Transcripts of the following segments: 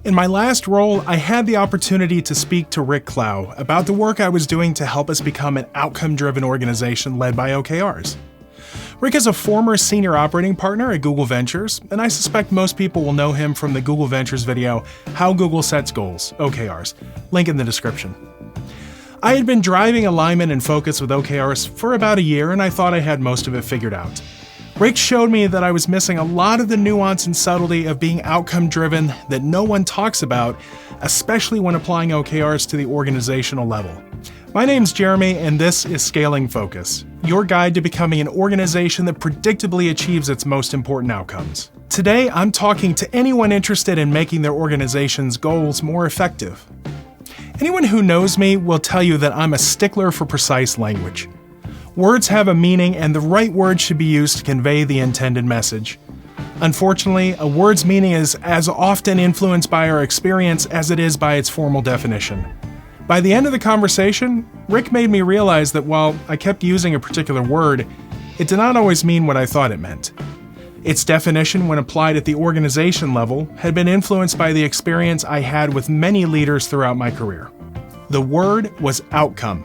In my last role, I had the opportunity to speak to Rick Klau about the work I was doing to help us become an outcome-driven organization led by OKRs. Rick is a former senior operating partner at Google Ventures, and I suspect most people will know him from the Google Ventures video, How Google Sets Goals, OKRs, link in the description. I had been driving alignment and focus with OKRs for about a year, and I thought I had most of it figured out. Rick showed me that I was missing a lot of the nuance and subtlety of being outcome-driven that no one talks about, especially when applying OKRs to the organizational level. My name's Jeremy, and this is Scaling Focus, your guide to becoming an organization that predictably achieves its most important outcomes. Today, I'm talking to anyone interested in making their organization's goals more effective. Anyone who knows me will tell you that I'm a stickler for precise language. Words have a meaning, and the right word should be used to convey the intended message. Unfortunately, a word's meaning is as often influenced by our experience as it is by its formal definition. By the end of the conversation, Rick made me realize that while I kept using a particular word, it did not always mean what I thought it meant. Its definition, when applied at the organization level, had been influenced by the experience I had with many leaders throughout my career. The word was outcome.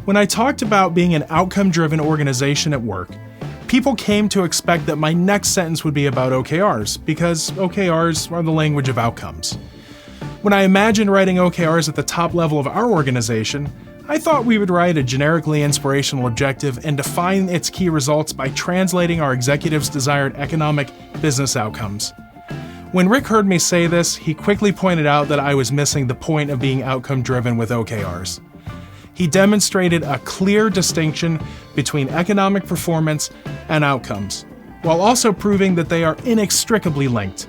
When I talked about being an outcome-driven organization at work, people came to expect that my next sentence would be about OKRs, because OKRs are the language of outcomes. When I imagined writing OKRs at the top level of our organization, I thought we would write a generically inspirational objective and define its key results by translating our executives' desired economic business outcomes. When Rick heard me say this, he quickly pointed out that I was missing the point of being outcome-driven with OKRs. He demonstrated a clear distinction between economic performance and outcomes, while also proving that they are inextricably linked.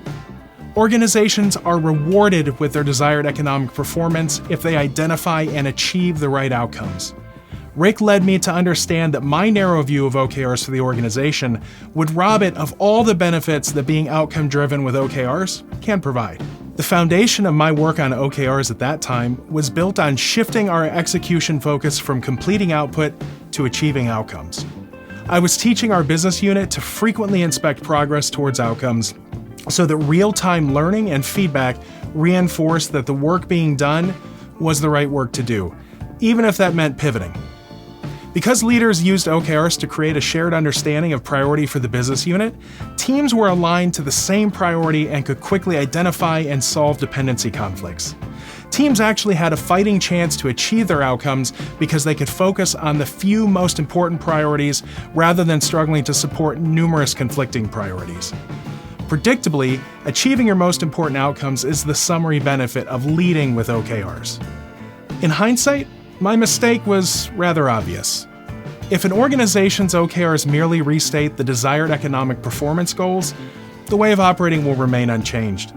Organizations are rewarded with their desired economic performance if they identify and achieve the right outcomes. Rick led me to understand that my narrow view of OKRs for the organization would rob it of all the benefits that being outcome-driven with OKRs can provide. The foundation of my work on OKRs at that time was built on shifting our execution focus from completing output to achieving outcomes. I was teaching our business unit to frequently inspect progress towards outcomes so that real-time learning and feedback reinforced that the work being done was the right work to do, even if that meant pivoting. Because leaders used OKRs to create a shared understanding of priority for the business unit, teams were aligned to the same priority and could quickly identify and solve dependency conflicts. Teams actually had a fighting chance to achieve their outcomes because they could focus on the few most important priorities rather than struggling to support numerous conflicting priorities. Predictably, achieving your most important outcomes is the summary benefit of leading with OKRs. In hindsight, my mistake was rather obvious. If an organization's OKRs merely restate the desired economic performance goals, the way of operating will remain unchanged.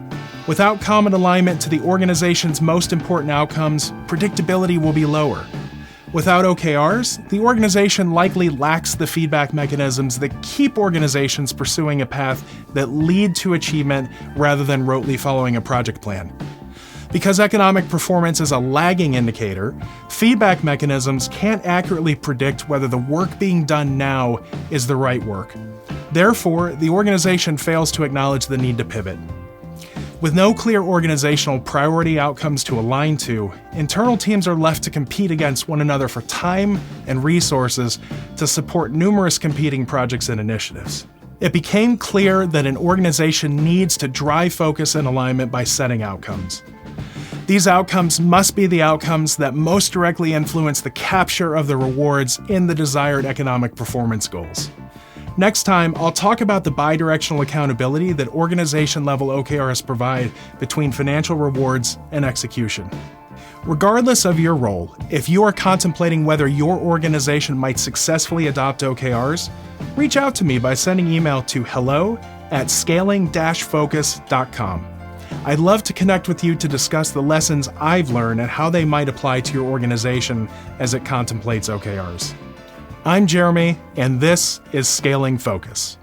Without common alignment to the organization's most important outcomes, predictability will be lower. Without OKRs, the organization likely lacks the feedback mechanisms that keep organizations pursuing a path that lead to achievement rather than rotely following a project plan. Because economic performance is a lagging indicator, feedback mechanisms can't accurately predict whether the work being done now is the right work. Therefore, the organization fails to acknowledge the need to pivot. With no clear organizational priority outcomes to align to, internal teams are left to compete against one another for time and resources to support numerous competing projects and initiatives. It became clear that an organization needs to drive focus and alignment by setting outcomes. These outcomes must be the outcomes that most directly influence the capture of the rewards in the desired economic performance goals. Next time, I'll talk about the bidirectional accountability that organization-level OKRs provide between financial rewards and execution. Regardless of your role, if you are contemplating whether your organization might successfully adopt OKRs, reach out to me by sending email to hello@scaling-focus.com. I'd love to connect with you to discuss the lessons I've learned and how they might apply to your organization as it contemplates OKRs. I'm Jeremy, and this is Scaling Focus.